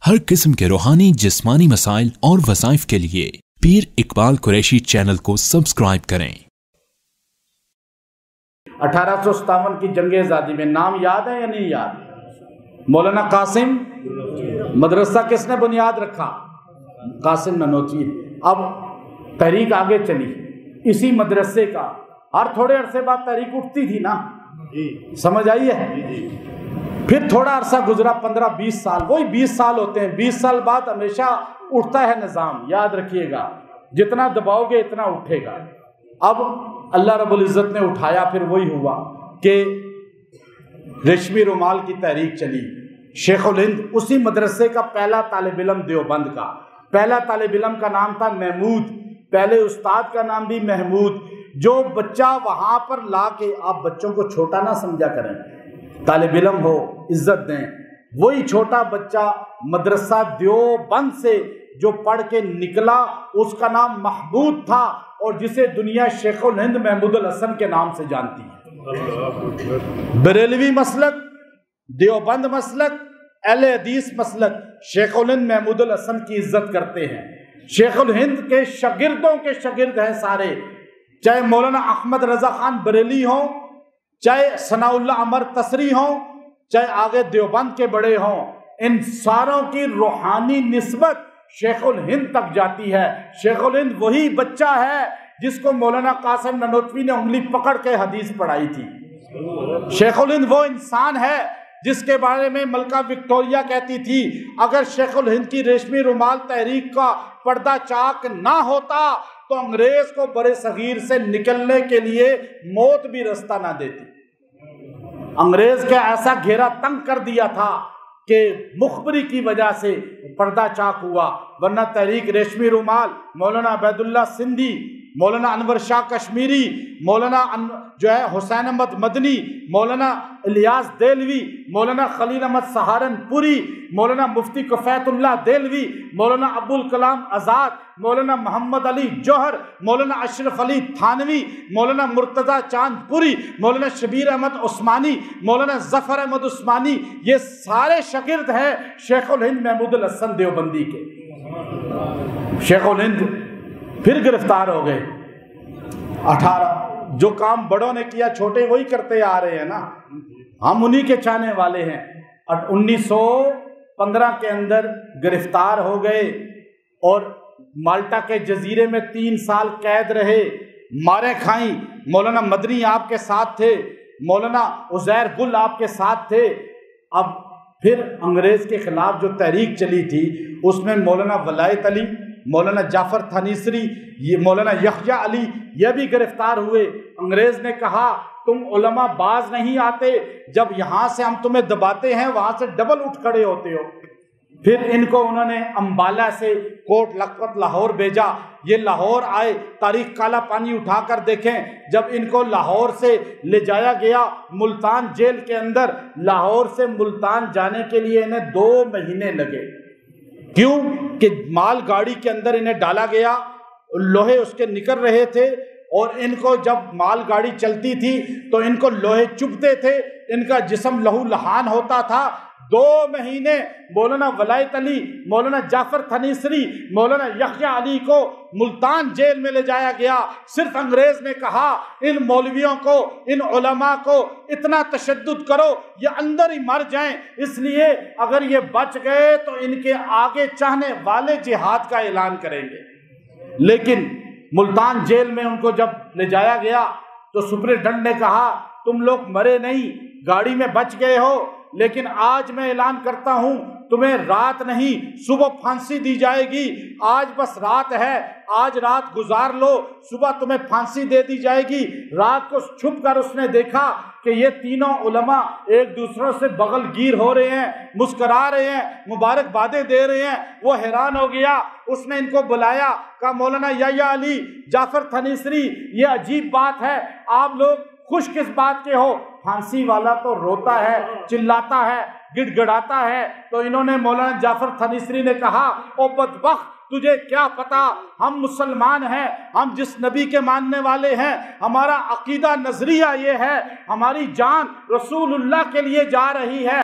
हर किस्म के रूहानी जिस्मानी मसाइल और वज़ाइफ के लिए पीर इकबाल कुरैशी चैनल को सब्सक्राइब करें। 1857 की जंग आज़ादी में नाम याद है या नहीं याद? मौलाना कासिम मदरसा किसने बुनियाद रखा? कासिम ननोतवी। अब तहरीक आगे चली, इसी मदरसे का हर थोड़े अरसे बाद तहरीक उठती थी ना, समझ आई है? फिर थोड़ा अरसा गुजरा, 15-20 साल, वही 20 साल होते हैं। 20 साल बाद हमेशा उठता है निज़ाम, याद रखिएगा, जितना दबाओगे इतना उठेगा। अब अल्लाह रब्बुल इज़्ज़त ने उठाया, फिर वही हुआ कि रेशमी रुमाल की तहरीक चली। शेखुल हिंद उसी मदरसे का पहला तालिब इल्म, देवबंद का पहला तालिब इल्म का नाम था महमूद, पहले उस्ताद का नाम भी महमूद। जो बच्चा वहाँ पर ला के, आप बच्चों को छोटा ना समझा करें, तालिब इल्म हो इज्जत दें। वही छोटा बच्चा मदरसा देवबंद से जो पढ़ के निकला, उसका नाम महमूद था, और जिसे दुनिया शेखुल हिंद महमूदुल हसन के नाम से जानती है। बरेलवी मसलक, देवबंद मसलक, अहले हदीस मसलक शेखुल हिंद महमूदुल हसन की इज्जत करते हैं। शेखुल हिंद के शागिर्दों के शागिर्द हैं सारे, चाहे मौलाना अहमद रजा खान बरेली हों, चाहे सनाउल्लाह अमर तसरी हों, चाहे आगे देवबंद के बड़े हों, इन सारों की रूहानी निस्बत शेखुल हिंद तक जाती है। शेखुल हिंद वही बच्चा है जिसको मौलाना कासिम ननोतवी ने उंगली पकड़ के हदीस पढ़ाई थी। शेखुल हिंद वो इंसान है जिसके बारे में मलका विक्टोरिया कहती थी, अगर शेखुल हिंद की रेशमी रुमाल तहरीक का पर्दा चाक ना होता तो अंग्रेज को बड़े सगीर से निकलने के लिए मौत भी रास्ता ना देती। अंग्रेज का ऐसा घेरा तंग कर दिया था कि मुखबरी की वजह से पर्दा चाक हुआ, वरना तहरीक रेशमी रुमाल मौलाना अबैदुल्लाह सिंधी, मौलाना अनवर शाह कश्मीरी, मौलाना जो है हुसैन अहमद मदनी, मौलाना इलियास देलवी, मौलाना खलील अहमद सहारनपुरी, मौलाना मुफ्ती कफैतुल्लाह देलवी, मौलाना अब्दुल कलाम आज़ाद, मौलाना मोहम्मद अली जौहर, मौलाना अशरफ अली थानवी, मौलाना मुर्तज़ा चांदपुरी, मौलाना शबीर अहमद उस्मानी, मौलाना जफ़र अहमद उस्मानी, ये सारे शागिर्द हैं शेखुल हिंद महमूदुल हसन देवबंदी के। शेखुल हिंद फिर गिरफ्तार हो गए। 18 जो काम बड़ों ने किया छोटे वही करते आ रहे हैं ना, हम उन्हीं के चाहने वाले हैं। 1915 के अंदर गिरफ्तार हो गए और माल्टा के जजीरे में 3 साल कैद रहे, मारे खाई। मौलाना मदनी आपके साथ थे, मौलाना उज़ैर गुल आपके साथ थे। अब फिर अंग्रेज के खिलाफ जो तहरीक चली थी उसमें मौलाना वलायत अली, मौलाना जाफर थानीसरी, ये मौलाना यहया अली, ये भी गिरफ्तार हुए। अंग्रेज ने कहा तुम उलमा बाज नहीं आते, जब यहाँ से हम तुम्हें दबाते हैं वहाँ से डबल उठ खड़े होते हो। फिर इनको उन्होंने अम्बाला से कोट लखपत लाहौर भेजा। ये लाहौर आए, तारीख काला पानी उठाकर देखें, जब इनको लाहौर से ले जाया गया मुल्तान जेल के अंदर, लाहौर से मुल्तान जाने के लिए इन्हें 2 महीने लगे। क्यों कि माल गाड़ी के अंदर इन्हें डाला गया, लोहे उसके निकल रहे थे, और इनको जब माल गाड़ी चलती थी तो इनको लोहे चुभते थे, इनका जिस्म लहू लहान होता था। 2 महीने मौलाना वलायत अली, मौलाना जाफर थानीसरी, मौलाना यहया अली को मुल्तान जेल में ले जाया गया। सिर्फ अंग्रेज ने कहा इन मौलवियों को, इन उलमा को इतना तशद्दुद करो ये अंदर ही मर जाएं, इसलिए अगर ये बच गए तो इनके आगे चाहने वाले जिहाद का ऐलान करेंगे। लेकिन मुल्तान जेल में उनको जब ले जाया गया तो सुपरिटेंडेंट ने कहा तुम लोग मरे नहीं, गाड़ी में बच गए हो, लेकिन आज मैं ऐलान करता हूं तुम्हें रात नहीं सुबह फांसी दी जाएगी। आज बस रात है, आज रात गुजार लो, सुबह तुम्हें फांसी दे दी जाएगी। रात को छुप कर उसने देखा कि ये तीनों उलमा एक दूसरों से बगलगीर हो रहे हैं, मुस्करा रहे हैं, मुबारकबादें दे रहे हैं। वो हैरान हो गया, उसने इनको बुलाया, कहा मौलाना यहया अली, जाफर थानीसरी, ये अजीब बात है, आप लोग खुश किस बात के हो? फांसी वाला तो रोता है, चिल्लाता है, गिड़गिड़ाता है। तो इन्होंने मौलाना जाफर थानीसरी ने कहा ओ बदबख्त, तुझे क्या पता, हम मुसलमान हैं, हम जिस नबी के मानने वाले हैं, हमारा अकीदा नजरिया ये है, हमारी जान रसूलुल्लाह के लिए जा रही है।